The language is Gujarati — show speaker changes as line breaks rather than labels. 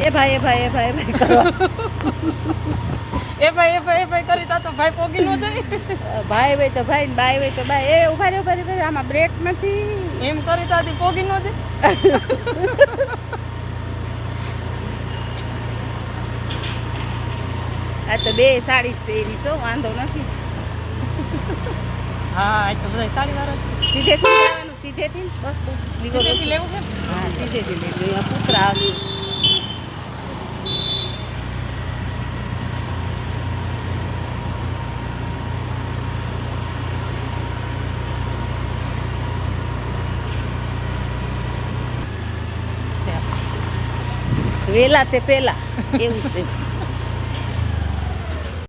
એ ભાઈ કરવા
એ ભાઈ કરી તા તો ભાઈ પોગી નો જાય.
ભાઈ હોય તો ભાઈ ને બાઈ હોય તો બાઈ. એ ઉભા રે આમાં બ્રેક નથી.
એમ કરી તાથી પોગી નો જાય.
આ તો બે સાડી પહેરી છો, વાંધો નથી.
હા આ તો બધા સાડી વાળા જ છે.
સીધેથી જવાનું, સીધેથી બસ
સીધેથી લેવું છે.
હા સીધેથી લેવું. આ પુત્રા આવ્યું. વેલા તે પેલા એવું છે.